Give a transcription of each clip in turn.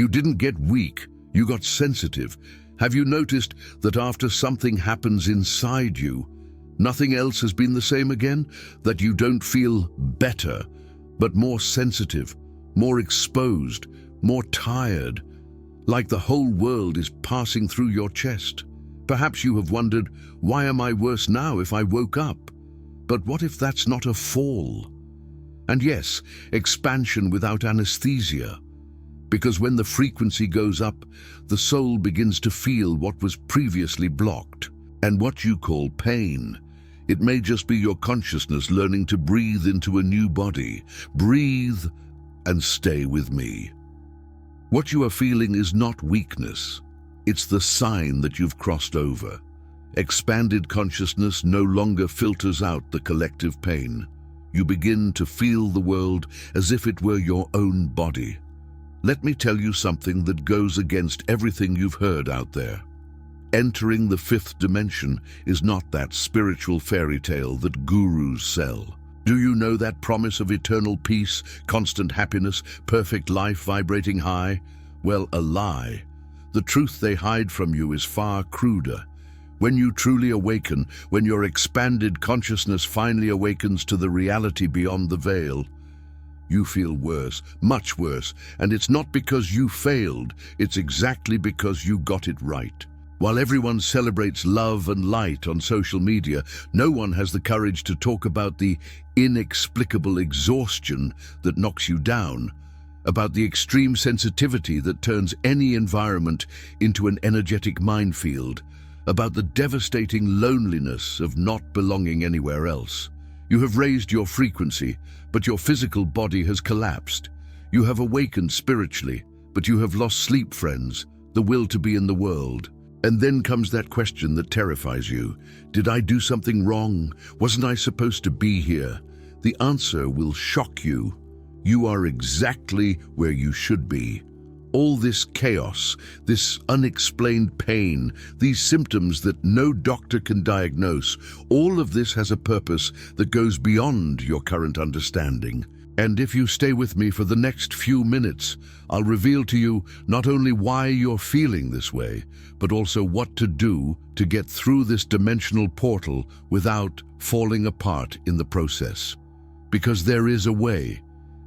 You didn't get weak, you got sensitive. Have you noticed that after something happens inside you, nothing else has been the same again? That you don't feel better, but more sensitive, more exposed, more tired, like the whole world is passing through your chest. Perhaps you have wondered, why am I worse now if I woke up? But what if that's not a fall? And yes, expansion without anesthesia. Because when the frequency goes up, the soul begins to feel what was previously blocked. And what you call pain, it may just be your consciousness learning to breathe into a new body. Breathe and stay with me. What you are feeling is not weakness. It's the sign that you've crossed over. Expanded consciousness no longer filters out the collective pain. You begin to feel the world as if it were your own body. Let me tell you something that goes against everything you've heard out there. Entering the fifth dimension is not that spiritual fairy tale that gurus sell. Do you know that promise of eternal peace, constant happiness, perfect life vibrating high? Well, a lie. The truth they hide from you is far cruder. When you truly awaken, when your expanded consciousness finally awakens to the reality beyond the veil, you feel worse, much worse, and it's not because you failed, it's exactly because you got it right. While everyone celebrates love and light on social media, no one has the courage to talk about the inexplicable exhaustion that knocks you down, about the extreme sensitivity that turns any environment into an energetic minefield, about the devastating loneliness of not belonging anywhere else. You have raised your frequency, but your physical body has collapsed. You have awakened spiritually, but you have lost sleep, friends, the will to be in the world. And then comes that question that terrifies you. Did I do something wrong? Wasn't I supposed to be here? The answer will shock you. You are exactly where you should be. All this chaos, this unexplained pain, these symptoms that no doctor can diagnose, all of this has a purpose that goes beyond your current understanding. And if you stay with me for the next few minutes, I'll reveal to you not only why you're feeling this way, but also what to do to get through this dimensional portal without falling apart in the process. Because there is a way,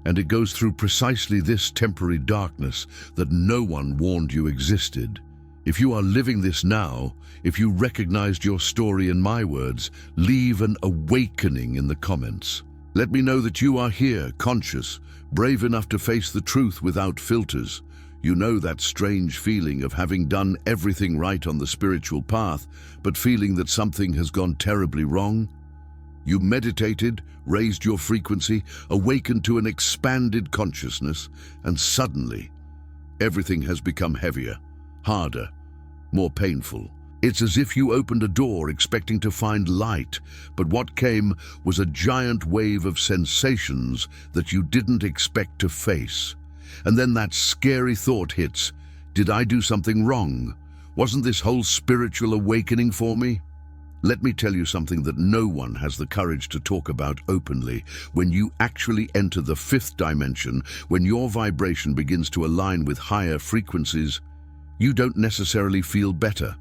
and it goes through precisely this temporary darkness that no one warned you existed. If you are living this now, if you recognized your story in my words, leave an awakening in the comments. Let me know that you are here, conscious, brave enough to face the truth without filters. You know that strange feeling of having done everything right on the spiritual path, but feeling that something has gone terribly wrong? You meditated, raised your frequency, awakened to an expanded consciousness, and suddenly, everything has become heavier, harder, more painful. It's as if you opened a door expecting to find light, but what came was a giant wave of sensations that you didn't expect to face. And then that scary thought hits, did I do something wrong? Wasn't this whole spiritual awakening for me? Let me tell you something that no one has the courage to talk about openly. When you actually enter the fifth dimension, when your vibration begins to align with higher frequencies, you don't necessarily feel better.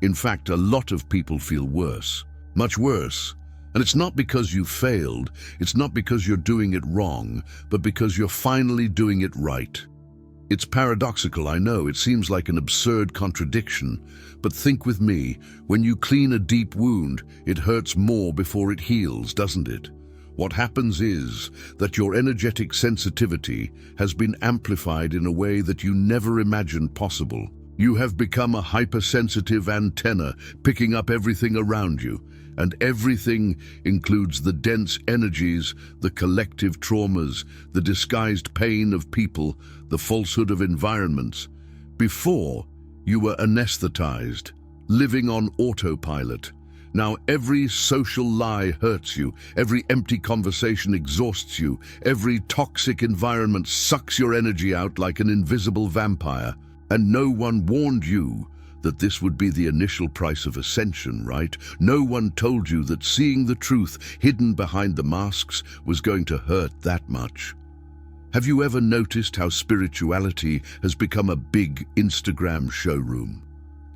In fact, a lot of people feel worse, much worse. And it's not because you failed, it's not because you're doing it wrong, but because you're finally doing it right. It's paradoxical, I know, it seems like an absurd contradiction, but think with me, when you clean a deep wound, it hurts more before it heals, doesn't it? What happens is that your energetic sensitivity has been amplified in a way that you never imagined possible. You have become a hypersensitive antenna, picking up everything around you, and everything includes the dense energies, the collective traumas, the disguised pain of people, the falsehood of environments. Before, you were anesthetized, living on autopilot. Now every social lie hurts you, every empty conversation exhausts you, every toxic environment sucks your energy out like an invisible vampire. And no one warned you that this would be the initial price of ascension, right? No one told you that seeing the truth hidden behind the masks was going to hurt that much. Have you ever noticed how spirituality has become a big Instagram showroom?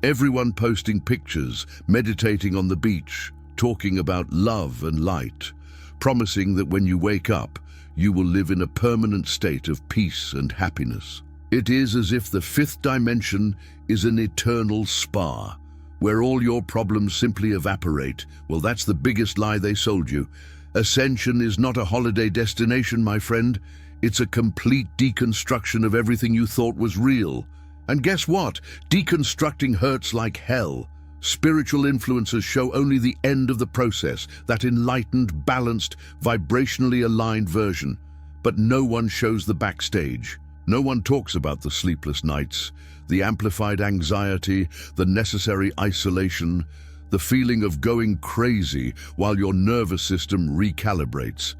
Everyone posting pictures, meditating on the beach, talking about love and light, promising that when you wake up, you will live in a permanent state of peace and happiness. It is as if the fifth dimension is an eternal spa, where all your problems simply evaporate. Well, that's the biggest lie they sold you. Ascension is not a holiday destination, my friend. It's a complete deconstruction of everything you thought was real. And guess what? Deconstructing hurts like hell. Spiritual influencers show only the end of the process, that enlightened, balanced, vibrationally aligned version. But no one shows the backstage. No one talks about the sleepless nights, the amplified anxiety, the necessary isolation, the feeling of going crazy while your nervous system recalibrates.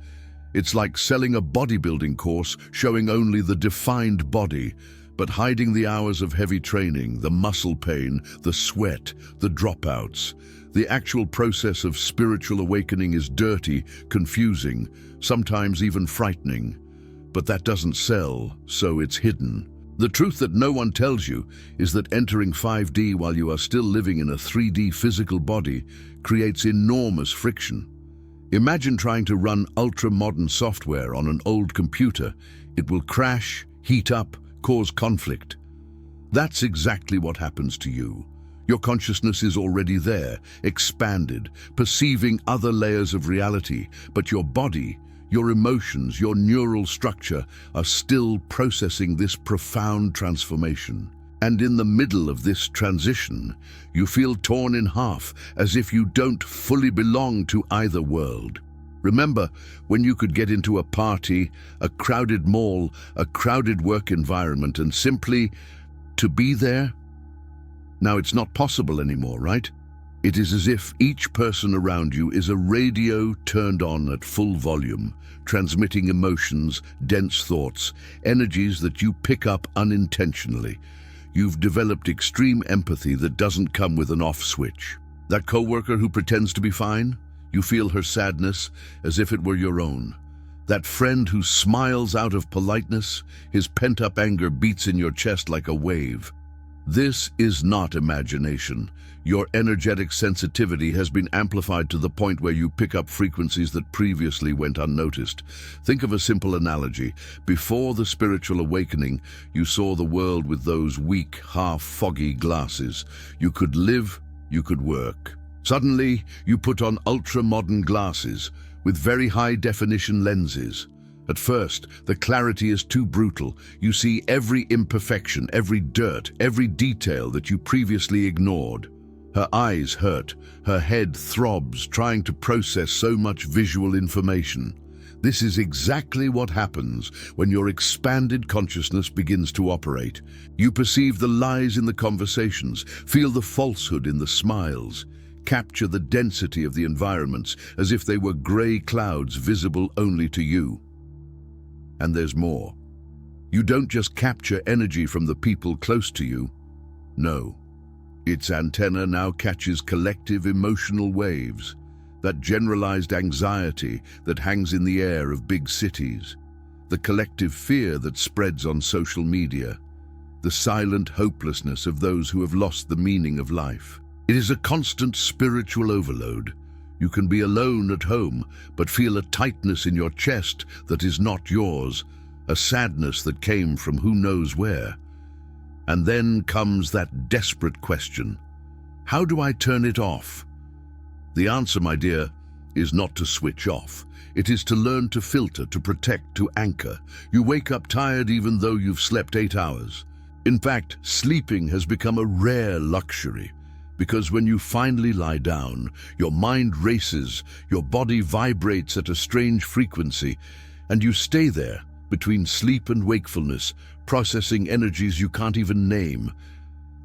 It's like selling a bodybuilding course, showing only the defined body, but hiding the hours of heavy training, the muscle pain, the sweat, the dropouts. The actual process of spiritual awakening is dirty, confusing, sometimes even frightening. But that doesn't sell, so it's hidden. The truth that no one tells you is that entering 5D while you are still living in a 3D physical body creates enormous friction. Imagine trying to run ultra-modern software on an old computer. It will crash, heat up, cause conflict. That's exactly what happens to you. Your consciousness is already there, expanded, perceiving other layers of reality, but your body, your emotions, your neural structure are still processing this profound transformation. And in the middle of this transition, you feel torn in half, as if you don't fully belong to either world. Remember when you could get into a party, a crowded mall, a crowded work environment, and simply to be there? Now it's not possible anymore, right? It is as if each person around you is a radio turned on at full volume, transmitting emotions, dense thoughts, energies that you pick up unintentionally. You've developed extreme empathy that doesn't come with an off switch. That coworker who pretends to be fine, you feel her sadness as if it were your own. That friend who smiles out of politeness, his pent-up anger beats in your chest like a wave. This is not imagination. Your energetic sensitivity has been amplified to the point where you pick up frequencies that previously went unnoticed. Think of a simple analogy. Before the spiritual awakening, you saw the world with those weak, half-foggy glasses. You could live, you could work. Suddenly, you put on ultra-modern glasses with very high-definition lenses. At first, the clarity is too brutal. You see every imperfection, every dirt, every detail that you previously ignored. Her eyes hurt, her head throbs, trying to process so much visual information. This is exactly what happens when your expanded consciousness begins to operate. You perceive the lies in the conversations, feel the falsehood in the smiles, capture the density of the environments as if they were gray clouds visible only to you. And there's more. You don't just capture energy from the people close to you. No. Its antenna now catches collective emotional waves, that generalized anxiety that hangs in the air of big cities, the collective fear that spreads on social media, the silent hopelessness of those who have lost the meaning of life. It is a constant spiritual overload. You can be alone at home, but feel a tightness in your chest that is not yours, a sadness that came from who knows where. And then comes that desperate question: how do I turn it off? The answer, my dear, is not to switch off. It is to learn to filter, to protect, to anchor. You wake up tired even though you've slept 8 hours. In fact, sleeping has become a rare luxury. Because when you finally lie down, your mind races, your body vibrates at a strange frequency, and you stay there, between sleep and wakefulness, processing energies you can't even name.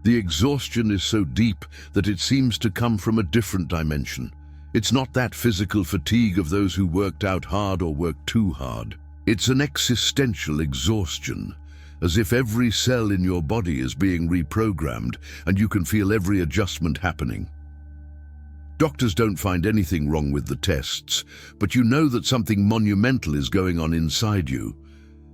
The exhaustion is so deep that it seems to come from a different dimension. It's not that physical fatigue of those who worked out hard or worked too hard. It's an existential exhaustion, as if every cell in your body is being reprogrammed and you can feel every adjustment happening. Doctors don't find anything wrong with the tests, but you know that something monumental is going on inside you.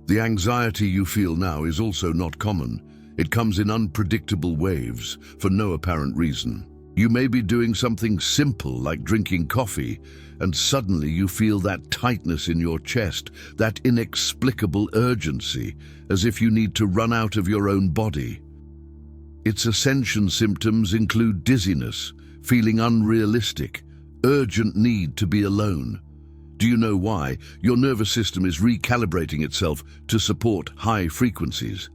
The anxiety you feel now is also not common. It comes in unpredictable waves, for no apparent reason. You may be doing something simple like drinking coffee, and suddenly you feel that tightness in your chest, that inexplicable urgency, as if you need to run out of your own body. Its ascension symptoms include dizziness, feeling unrealistic, urgent need to be alone. Do you know why? Your nervous system is recalibrating itself to support high frequencies.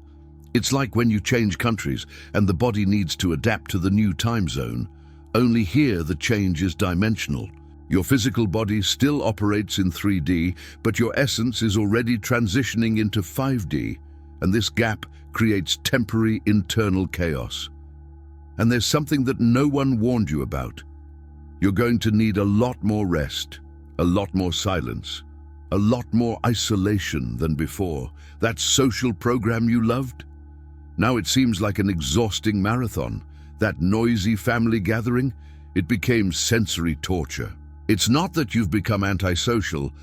It's like when you change countries and the body needs to adapt to the new time zone. Only here the change is dimensional. Your physical body still operates in 3D, but your essence is already transitioning into 5D, and this gap creates temporary internal chaos. And there's something that no one warned you about. You're going to need a lot more rest, a lot more silence, a lot more isolation than before. That social program you loved? Now it seems like an exhausting marathon. That noisy family gathering, it became sensory torture. It's not that you've become antisocial,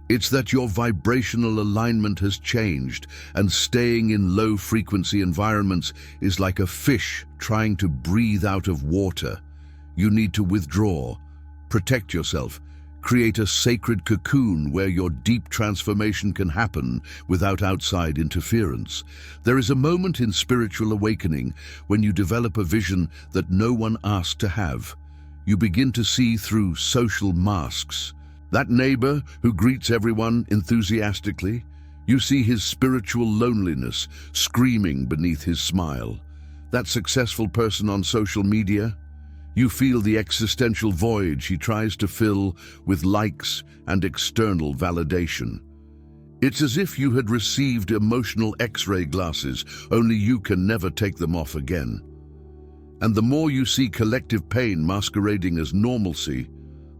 it's that your vibrational alignment has changed, and staying in low-frequency environments is like a fish trying to breathe out of water. You need to withdraw, protect yourself, create a sacred cocoon where your deep transformation can happen without outside interference. There is a moment in spiritual awakening when you develop a vision that no one asked to have. You begin to see through social masks. That neighbor who greets everyone enthusiastically, you see his spiritual loneliness screaming beneath his smile. That successful person on social media, you feel the existential void he tries to fill with likes and external validation. It's as if you had received emotional X-ray glasses, only you can never take them off again. And the more you see collective pain masquerading as normalcy,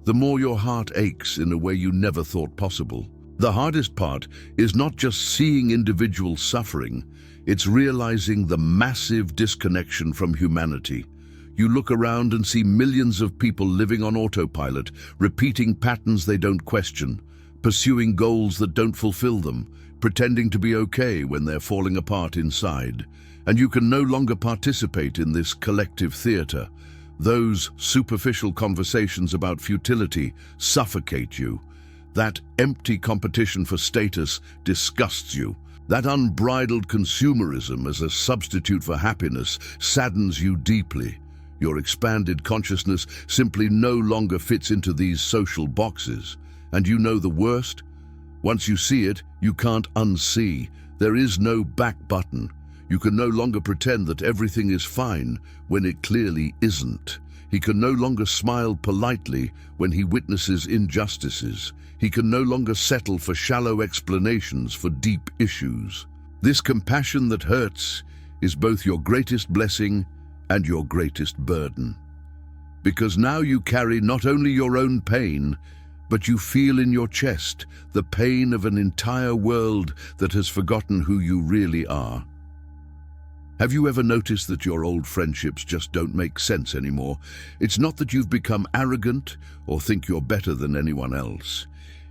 the more your heart aches in a way you never thought possible. The hardest part is not just seeing individuals suffering, it's realizing the massive disconnection from humanity. You look around and see millions of people living on autopilot, repeating patterns they don't question, pursuing goals that don't fulfill them, pretending to be okay when they're falling apart inside. And you can no longer participate in this collective theater. Those superficial conversations about futility suffocate you. That empty competition for status disgusts you. That unbridled consumerism as a substitute for happiness saddens you deeply. Your expanded consciousness simply no longer fits into these social boxes. And you know the worst? Once you see it, you can't unsee. There is no back button. You can no longer pretend that everything is fine when it clearly isn't. He can no longer smile politely when he witnesses injustices. He can no longer settle for shallow explanations for deep issues. This compassion that hurts is both your greatest blessing and your greatest burden. Because now you carry not only your own pain, but you feel in your chest the pain of an entire world that has forgotten who you really are. Have you ever noticed that your old friendships just don't make sense anymore? It's not that you've become arrogant or think you're better than anyone else.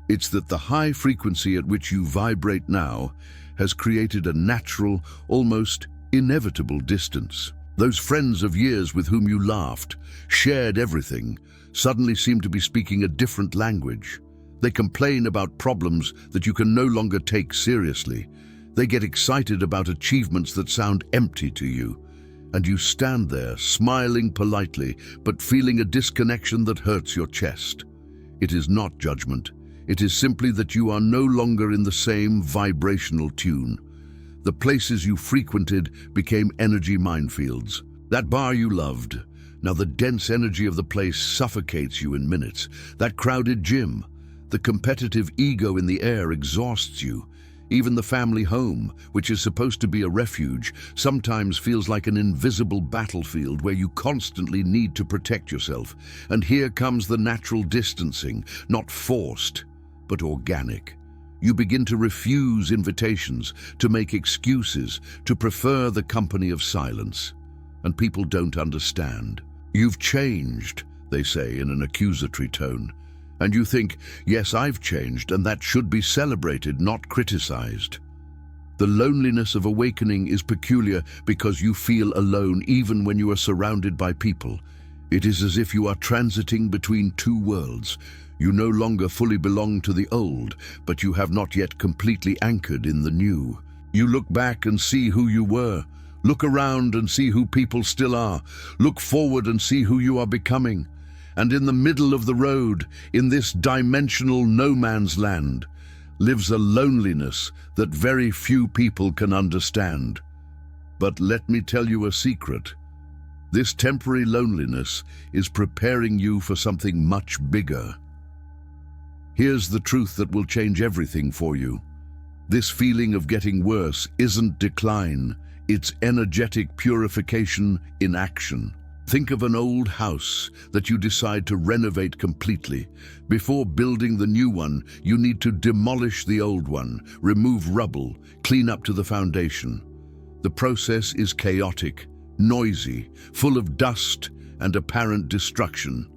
It's that the high frequency at which you vibrate now has created a natural, almost inevitable distance. Those friends of years with whom you laughed, shared everything, suddenly seem to be speaking a different language. They complain about problems that you can no longer take seriously. They get excited about achievements that sound empty to you, and you stand there smiling politely but feeling a disconnection that hurts your chest. It is not judgment. It is simply that you are no longer in the same vibrational tune. The places you frequented became energy minefields. That bar you loved, now the dense energy of the place suffocates you in minutes. That crowded gym, the competitive ego in the air exhausts you. Even the family home, which is supposed to be a refuge, sometimes feels like an invisible battlefield where you constantly need to protect yourself. And here comes the natural distancing, not forced, but organic. You begin to refuse invitations, to make excuses, to prefer the company of silence. And people don't understand. You've changed, they say in an accusatory tone. And you think, yes, I've changed, and that should be celebrated, not criticized. The loneliness of awakening is peculiar because you feel alone even when you are surrounded by people. It is as if you are transiting between two worlds. You no longer fully belong to the old, but you have not yet completely anchored in the new. You look back and see who you were. Look around and see who people still are. Look forward and see who you are becoming. And in the middle of the road, in this dimensional no man's land, lives a loneliness that very few people can understand. But let me tell you a secret. This temporary loneliness is preparing you for something much bigger. Here's the truth that will change everything for you. This feeling of getting worse isn't decline, it's energetic purification in action. Think of an old house that you decide to renovate completely. Before building the new one, you need to demolish the old one, remove rubble, clean up to the foundation. The process is chaotic, noisy, full of dust and apparent destruction.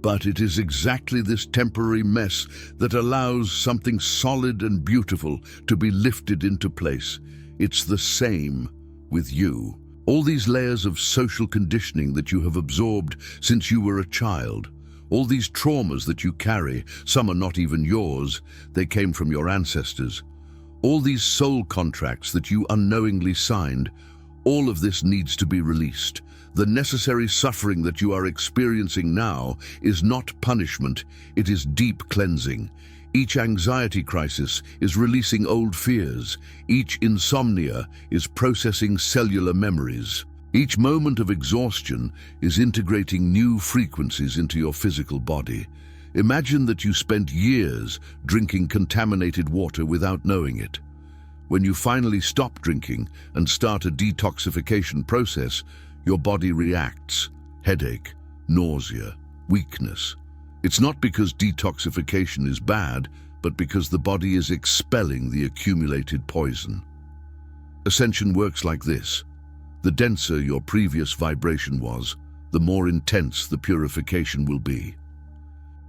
But it is exactly this temporary mess that allows something solid and beautiful to be lifted into place. It's the same with you. All these layers of social conditioning that you have absorbed since you were a child, all these traumas that you carry, some are not even yours, they came from your ancestors. All these soul contracts that you unknowingly signed, all of this needs to be released. The necessary suffering that you are experiencing now is not punishment, it is deep cleansing. Each anxiety crisis is releasing old fears. Each insomnia is processing cellular memories. Each moment of exhaustion is integrating new frequencies into your physical body. Imagine that you spent years drinking contaminated water without knowing it. When you finally stop drinking and start a detoxification process, your body reacts. Headache, nausea, weakness. It's not because detoxification is bad, but because the body is expelling the accumulated poison. Ascension works like this. The denser your previous vibration was, the more intense the purification will be.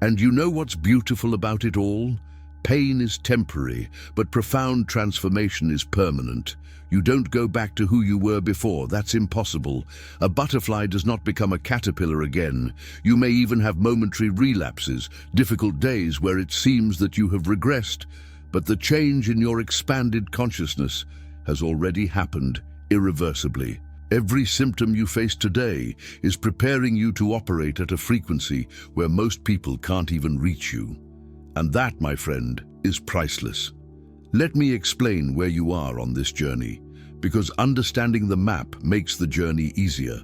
And you know what's beautiful about it all? Pain is temporary, but profound transformation is permanent. You don't go back to who you were before, that's impossible. A butterfly does not become a caterpillar again. You may even have momentary relapses, difficult days where it seems that you have regressed, but the change in your expanded consciousness has already happened irreversibly. Every symptom you face today is preparing you to operate at a frequency where most people can't even reach you. And that, my friend, is priceless. Let me explain where you are on this journey, because understanding the map makes the journey easier.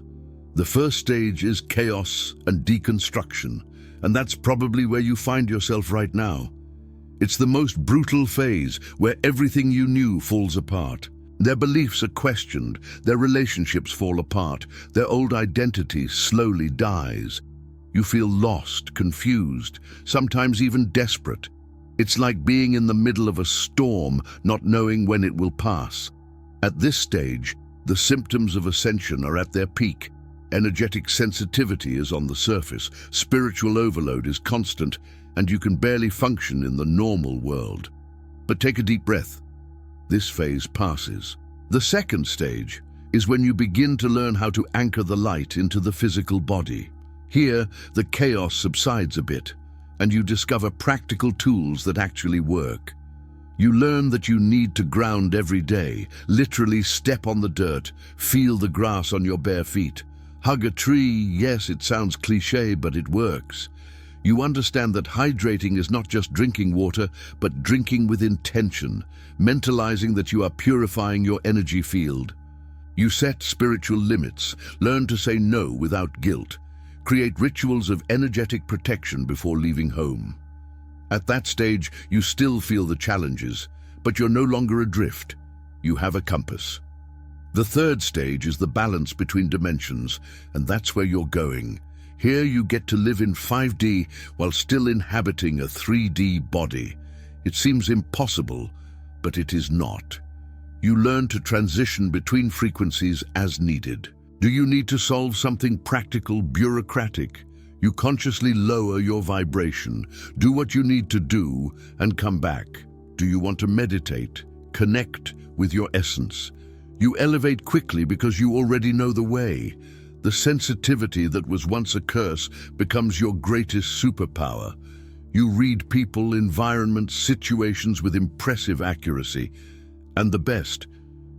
The first stage is chaos and deconstruction, and that's probably where you find yourself right now. It's the most brutal phase where everything you knew falls apart. Their beliefs are questioned, their relationships fall apart, their old identity slowly dies. You feel lost, confused, sometimes even desperate. It's like being in the middle of a storm, not knowing when it will pass. At this stage, the symptoms of ascension are at their peak. Energetic sensitivity is on the surface, spiritual overload is constant, and you can barely function in the normal world. But take a deep breath. This phase passes. The second stage is when you begin to learn how to anchor the light into the physical body. Here, the chaos subsides a bit, and you discover practical tools that actually work. You learn that you need to ground every day, literally step on the dirt, feel the grass on your bare feet. Hug a tree, yes, it sounds cliché, but it works. You understand that hydrating is not just drinking water, but drinking with intention, mentalizing that you are purifying your energy field. You set spiritual limits, learn to say no without guilt, create rituals of energetic protection before leaving home. At that stage, you still feel the challenges, but you're no longer adrift. You have a compass. The third stage is the balance between dimensions, and that's where you're going. Here you get to live in 5D while still inhabiting a 3D body. It seems impossible, but it is not. You learn to transition between frequencies as needed. Do you need to solve something practical, bureaucratic? You consciously lower your vibration, do what you need to do, and come back. Do you want to meditate, connect, with your essence. You elevate quickly because you already know the way. The sensitivity that was once a curse becomes your greatest superpower. You read people, environments, situations with impressive accuracy. And the best,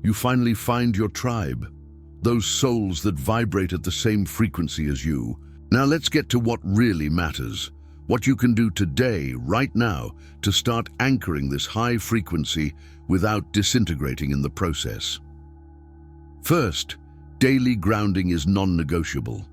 you finally find your tribe, those souls that vibrate at the same frequency as you. Now let's get to what really matters. What you can do today, right now, to start anchoring this high frequency without disintegrating in the process. First, daily grounding is non-negotiable.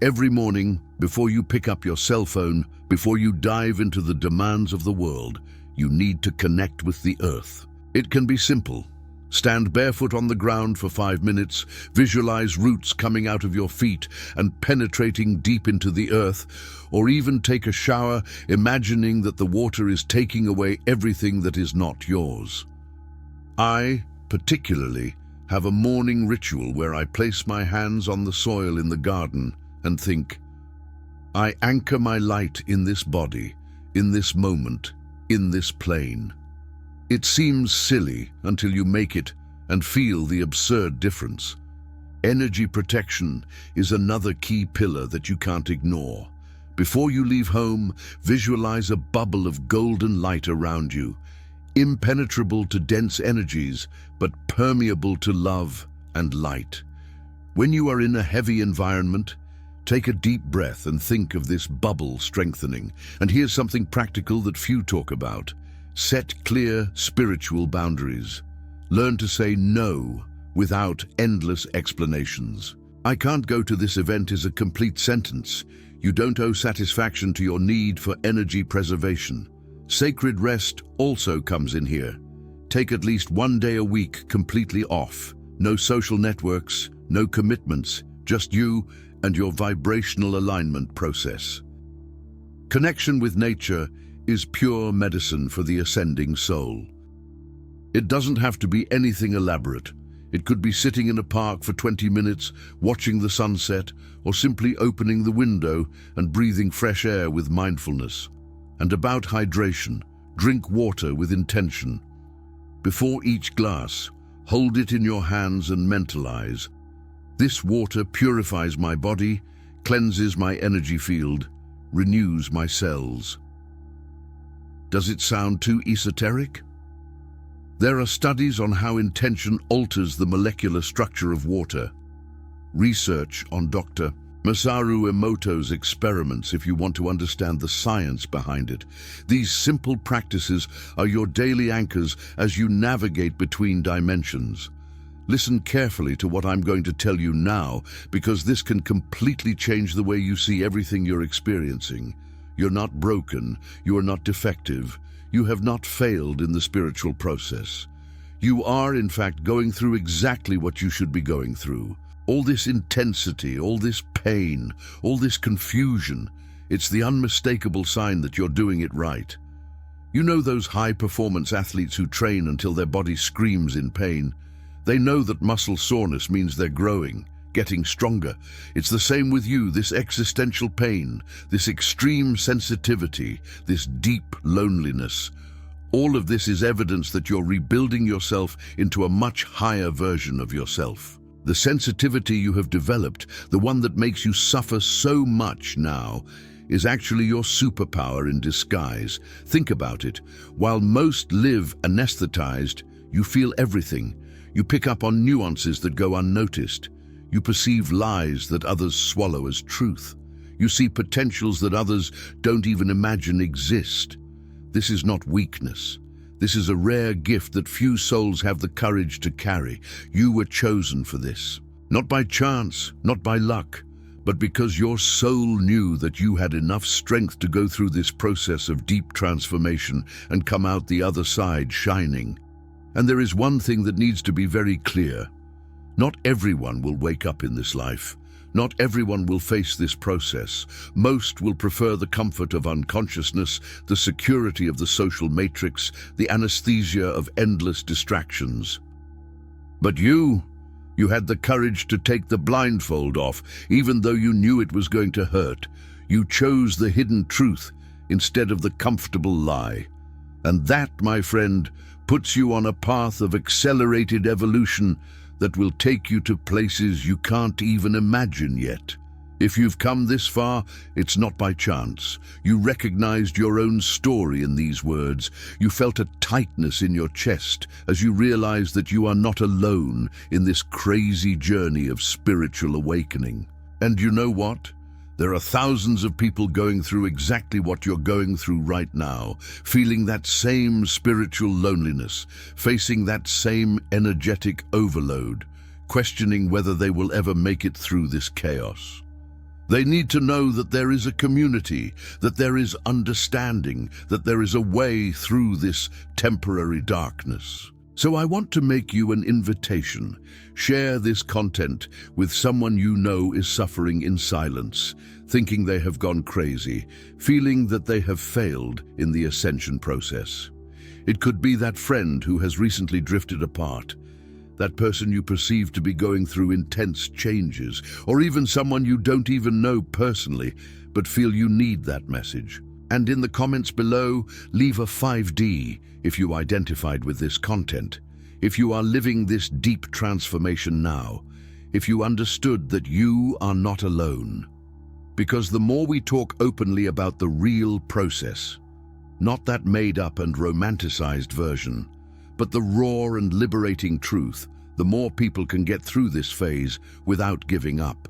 Every morning, before you pick up your cell phone, before you dive into the demands of the world, you need to connect with the earth. It can be simple. Stand barefoot on the ground for 5 minutes, visualize roots coming out of your feet and penetrating deep into the earth, or even take a shower, imagining that the water is taking away everything that is not yours. I, particularly, have a morning ritual where I place my hands on the soil in the garden and think, I anchor my light in this body, in this moment, in this plane. It seems silly until you make it and feel the absurd difference. Energy protection is another key pillar that you can't ignore. Before you leave home, visualize a bubble of golden light around you, impenetrable to dense energies, but permeable to love and light. When you are in a heavy environment, take a deep breath and think of this bubble strengthening. And here's something practical that few talk about. Set clear spiritual boundaries. Learn to say no without endless explanations. I can't go to this event is a complete sentence. You don't owe satisfaction to your need for energy preservation. Sacred rest also comes in here. Take at least 1 day a week completely off. No social networks, no commitments, just you and your vibrational alignment process. Connection with nature is pure medicine for the ascending soul. It doesn't have to be anything elaborate. It could be sitting in a park for 20 minutes, watching the sunset, or simply opening the window and breathing fresh air with mindfulness. And about hydration, drink water with intention. Before each glass, hold it in your hands and mentalize. This water purifies my body, cleanses my energy field, renews my cells. Does it sound too esoteric? There are studies on how intention alters the molecular structure of water. Research on Dr. Masaru Emoto's experiments if you want to understand the science behind it. These simple practices are your daily anchors as you navigate between dimensions. Listen carefully to what I'm going to tell you now, because this can completely change the way you see everything you're experiencing. You're not broken, you are not defective, you have not failed in the spiritual process. You are, in fact, going through exactly what you should be going through. All this intensity, all this pain, all this confusion, it's the unmistakable sign that you're doing it right. You know those high-performance athletes who train until their body screams in pain? They know that muscle soreness means they're growing, getting stronger. It's the same with you, this existential pain, this extreme sensitivity, this deep loneliness. All of this is evidence that you're rebuilding yourself into a much higher version of yourself. The sensitivity you have developed, the one that makes you suffer so much now, is actually your superpower in disguise. Think about it. While most live anesthetized, you feel everything. You pick up on nuances that go unnoticed. You perceive lies that others swallow as truth. You see potentials that others don't even imagine exist. This is not weakness. This is a rare gift that few souls have the courage to carry. You were chosen for this. Not by chance, not by luck, but because your soul knew that you had enough strength to go through this process of deep transformation and come out the other side shining. And there is one thing that needs to be very clear. Not everyone will wake up in this life. Not everyone will face this process. Most will prefer the comfort of unconsciousness, the security of the social matrix, the anesthesia of endless distractions. But you had the courage to take the blindfold off, even though you knew it was going to hurt. You chose the hidden truth instead of the comfortable lie. And that, my friend, puts you on a path of accelerated evolution that will take you to places you can't even imagine yet. If you've come this far, it's not by chance. You recognized your own story in these words. You felt a tightness in your chest as you realized that you are not alone in this crazy journey of spiritual awakening. And you know what? There are thousands of people going through exactly what you're going through right now, feeling that same spiritual loneliness, facing that same energetic overload, questioning whether they will ever make it through this chaos. They need to know that there is a community, that there is understanding, that there is a way through this temporary darkness. So I want to make you an invitation. Share this content with someone you know is suffering in silence, thinking they have gone crazy, feeling that they have failed in the ascension process. It could be that friend who has recently drifted apart, that person you perceive to be going through intense changes, or even someone you don't even know personally, but feel you need that message. And in the comments below, leave a 5D if you identified with this content, if you are living this deep transformation now, if you understood that you are not alone. Because the more we talk openly about the real process, not that made-up and romanticized version, but the raw and liberating truth, the more people can get through this phase without giving up.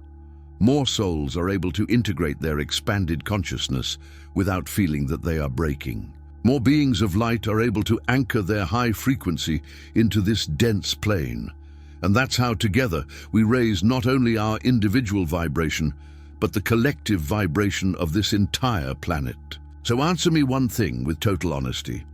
More souls are able to integrate their expanded consciousness without feeling that they are breaking. More beings of light are able to anchor their high frequency into this dense plane. And that's how together we raise not only our individual vibration, but the collective vibration of this entire planet. So answer me one thing with total honesty.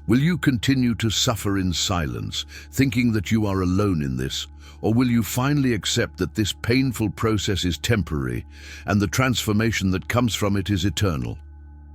Will you continue to suffer in silence, thinking that you are alone in this? Or will you finally accept that this painful process is temporary and the transformation that comes from it is eternal?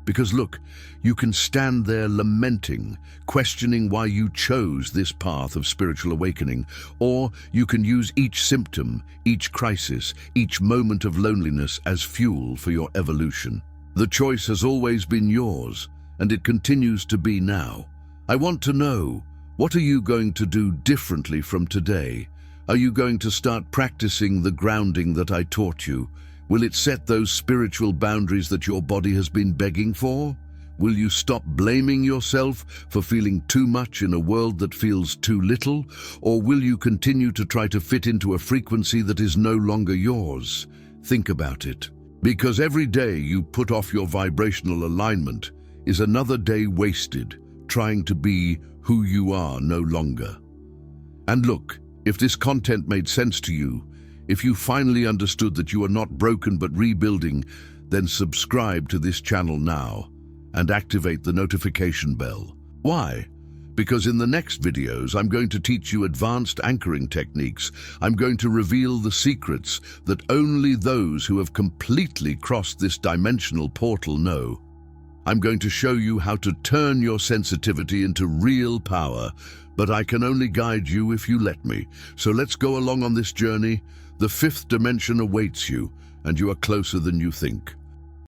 Because look, you can stand there lamenting, questioning why you chose this path of spiritual awakening, or you can use each symptom, each crisis, each moment of loneliness as fuel for your evolution. The choice has always been yours, and it continues to be now. I want to know, what are you going to do differently from today? Are you going to start practicing the grounding that I taught you? Will it set those spiritual boundaries that your body has been begging for? Will you stop blaming yourself for feeling too much in a world that feels too little? Or will you continue to try to fit into a frequency that is no longer yours? Think about it. Because every day you put off your vibrational alignment is another day wasted trying to be who you are no longer. And look, if this content made sense to you, if you finally understood that you are not broken but rebuilding, then subscribe to this channel now and activate the notification bell. Why? Because in the next videos, I'm going to teach you advanced anchoring techniques. I'm going to reveal the secrets that only those who have completely crossed this dimensional portal know. I'm going to show you how to turn your sensitivity into real power, but I can only guide you if you let me. So let's go along on this journey. The fifth dimension awaits you, and you are closer than you think.